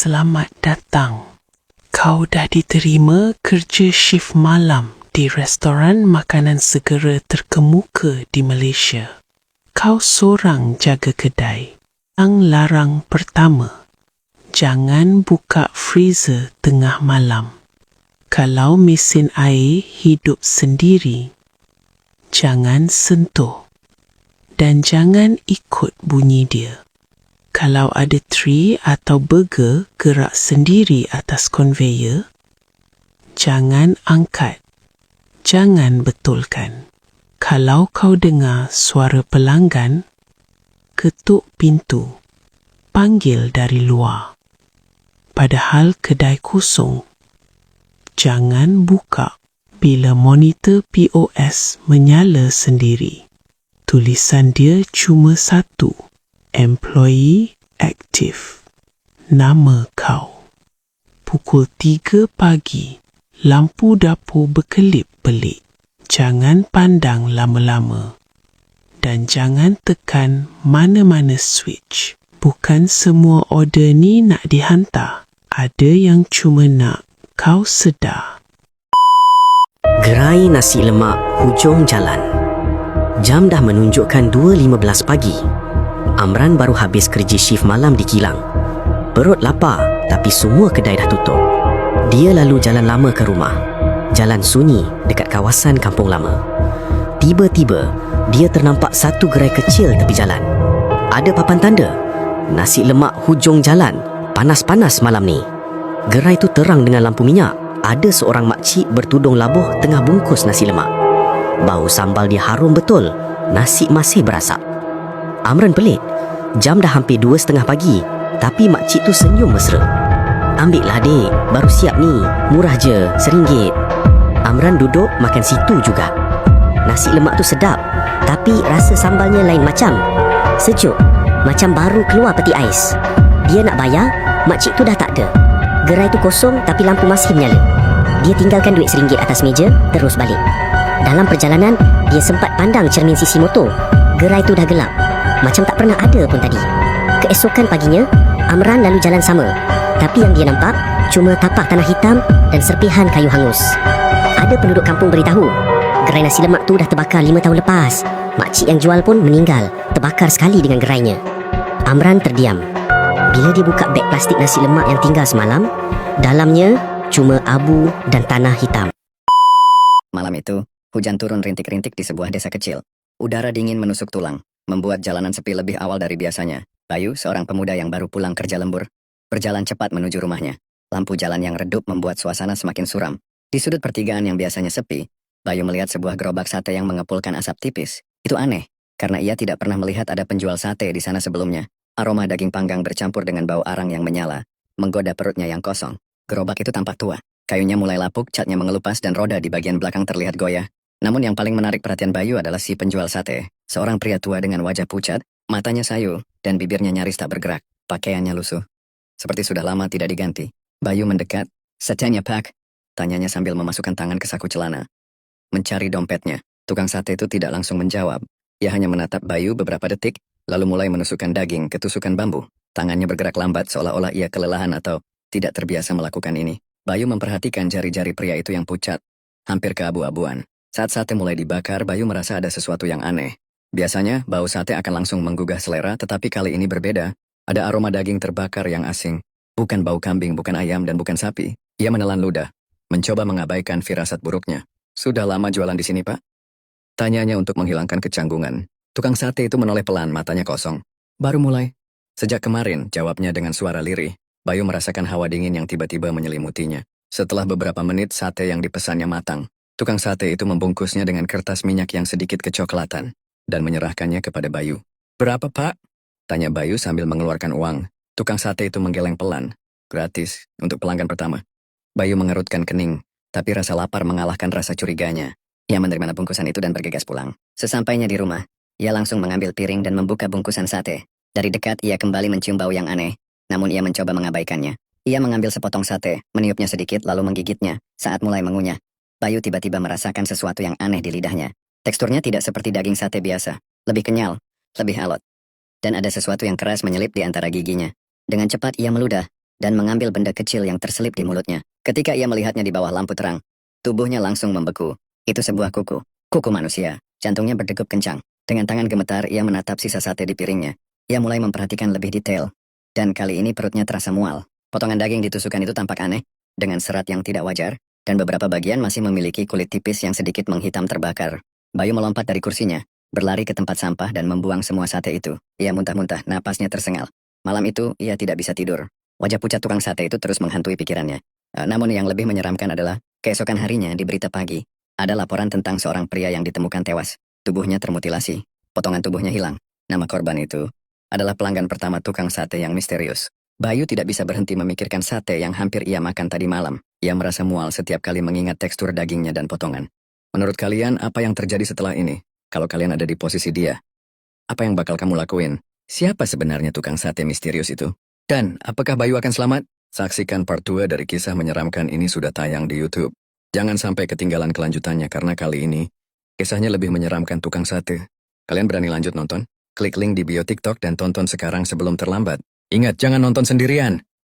Selamat datang. Kau dah diterima kerja shift malam di restoran makanan segera terkemuka di Malaysia. Kau sorang jaga kedai. Yang larang pertama, jangan buka freezer tengah malam. Kalau mesin air hidup sendiri, jangan sentuh dan jangan ikut bunyi dia. Kalau ada tray atau burger gerak sendiri atas konveyor, jangan angkat, jangan betulkan. Kalau kau dengar suara pelanggan, ketuk pintu, panggil dari luar. Padahal kedai kosong, jangan buka bila monitor POS menyala sendiri. Tulisan dia cuma satu. Employee aktif. Nama kau. Pukul 3 pagi, lampu dapur berkelip-belip. Jangan pandang lama-lama. Dan jangan tekan mana-mana switch. Bukan semua order ni nak dihantar. Ada yang cuma nak kau sedar. Gerai nasi lemak hujung jalan. Jam dah menunjukkan 2.15 pagi. Amran baru habis kerja shift malam di kilang. Perut lapar, tapi semua kedai dah tutup. Dia lalu jalan lama ke rumah. Jalan sunyi dekat kawasan kampung lama. Tiba-tiba, dia ternampak satu gerai kecil tepi jalan. Ada papan tanda, nasi lemak hujung jalan, panas-panas malam ni. Gerai tu terang dengan lampu minyak. Ada seorang makcik bertudung labuh tengah bungkus nasi lemak. Bau sambal dia harum betul. Nasi masih berasap. Amran pelik. Jam dah hampir 2:30 pagi, tapi makcik tu senyum mesra. "Ambillah adik, baru siap ni. Murah je, RM1." Amran duduk makan situ juga. Nasi lemak tu sedap, tapi rasa sambalnya lain macam. Sejuk, macam baru keluar peti ais. Dia nak bayar, makcik tu dah tak ada. Gerai tu kosong tapi lampu masih menyala. Dia tinggalkan duit RM1 atas meja, terus balik. Dalam perjalanan, dia sempat pandang cermin sisi motor. Gerai tu dah gelap, macam tak pernah ada pun tadi. Keesokan paginya, Amran lalu jalan sama. Tapi yang dia nampak cuma tapak tanah hitam dan serpihan kayu hangus. Ada penduduk kampung beritahu, gerai nasi lemak tu dah terbakar 5 tahun lepas. Makcik yang jual pun meninggal, terbakar sekali dengan gerainya. Amran terdiam. Bila dia buka beg plastik nasi lemak yang tinggal semalam, dalamnya cuma abu dan tanah hitam. Malam itu, hujan turun rintik-rintik di sebuah desa kecil. Udara dingin menusuk tulang, membuat jalanan sepi lebih awal dari biasanya. Bayu, seorang pemuda yang baru pulang kerja lembur, berjalan cepat menuju rumahnya. Lampu jalan yang redup membuat suasana semakin suram. Di sudut pertigaan yang biasanya sepi, Bayu melihat sebuah gerobak sate yang mengepulkan asap tipis. Itu aneh, karena ia tidak pernah melihat ada penjual sate di sana sebelumnya. Aroma daging panggang bercampur dengan bau arang yang menyala, menggoda perutnya yang kosong. Gerobak itu tampak tua. Kayunya mulai lapuk, catnya mengelupas dan roda di bagian belakang terlihat goyah. Namun yang paling menarik perhatian Bayu adalah si penjual sate. Seorang pria tua dengan wajah pucat, matanya sayu, dan bibirnya nyaris tak bergerak. Pakaiannya lusuh, seperti sudah lama tidak diganti. Bayu mendekat. "Satenya, Pak?" tanyanya sambil memasukkan tangan ke saku celana. Mencari dompetnya. Tukang sate itu tidak langsung menjawab. Ia hanya menatap Bayu beberapa detik, lalu mulai menusukkan daging ke tusukan bambu. Tangannya bergerak lambat seolah-olah ia kelelahan atau tidak terbiasa melakukan ini. Bayu memperhatikan jari-jari pria itu yang pucat, hampir keabu-abuan. Saat sate mulai dibakar, Bayu merasa ada sesuatu yang aneh. Biasanya, bau sate akan langsung menggugah selera, tetapi kali ini berbeda. Ada aroma daging terbakar yang asing. Bukan bau kambing, bukan ayam, dan bukan sapi. Ia menelan ludah, mencoba mengabaikan firasat buruknya. "Sudah lama jualan di sini, Pak?" tanyanya untuk menghilangkan kecanggungan. Tukang sate itu menoleh pelan, matanya kosong. "Baru mulai." "Sejak kemarin," jawabnya dengan suara lirih. Bayu merasakan hawa dingin yang tiba-tiba menyelimutinya. Setelah beberapa menit, sate yang dipesannya matang. Tukang sate itu membungkusnya dengan kertas minyak yang sedikit kecoklatan dan menyerahkannya kepada Bayu. "Berapa, Pak?" tanya Bayu sambil mengeluarkan uang. Tukang sate itu menggeleng pelan. "Gratis, untuk pelanggan pertama." Bayu mengerutkan kening, tapi rasa lapar mengalahkan rasa curiganya. Ia menerima bungkusan itu dan bergegas pulang. Sesampainya di rumah, ia langsung mengambil piring dan membuka bungkusan sate. Dari dekat, ia kembali mencium bau yang aneh, namun ia mencoba mengabaikannya. Ia mengambil sepotong sate, meniupnya sedikit lalu menggigitnya. Saat mulai mengunyah, Bayu tiba-tiba merasakan sesuatu yang aneh di lidahnya. Teksturnya tidak seperti daging sate biasa, lebih kenyal, lebih alot. Dan ada sesuatu yang keras menyelip di antara giginya. Dengan cepat ia meludah, dan mengambil benda kecil yang terselip di mulutnya. Ketika ia melihatnya di bawah lampu terang, tubuhnya langsung membeku. Itu sebuah kuku. Kuku manusia. Jantungnya berdegup kencang. Dengan tangan gemetar, ia menatap sisa sate di piringnya. Ia mulai memperhatikan lebih detail. Dan kali ini perutnya terasa mual. Potongan daging ditusukkan itu tampak aneh, dengan serat yang tidak wajar, dan beberapa bagian masih memiliki kulit tipis yang sedikit menghitam terbakar. Bayu melompat dari kursinya, berlari ke tempat sampah dan membuang semua sate itu. Ia muntah-muntah, napasnya tersengal. Malam itu, ia tidak bisa tidur. Wajah pucat tukang sate itu terus menghantui pikirannya. Namun yang lebih menyeramkan adalah, keesokan harinya di berita pagi, ada laporan tentang seorang pria yang ditemukan tewas. Tubuhnya termutilasi, potongan tubuhnya hilang. Nama korban itu adalah pelanggan pertama tukang sate yang misterius. Bayu tidak bisa berhenti memikirkan sate yang hampir ia makan tadi malam. Ia merasa mual setiap kali mengingat tekstur dagingnya dan potongan. Menurut kalian, apa yang terjadi setelah ini? Kalau kalian ada di posisi dia, apa yang bakal kamu lakuin? Siapa sebenarnya tukang sate misterius itu? Dan, apakah Bayu akan selamat? Saksikan part 2 dari kisah menyeramkan ini sudah tayang di YouTube. Jangan sampai ketinggalan kelanjutannya karena kali ini, kisahnya lebih menyeramkan tukang sate. Kalian berani lanjut nonton? Klik link di bio TikTok dan tonton sekarang sebelum terlambat. Ingat, jangan nonton sendirian.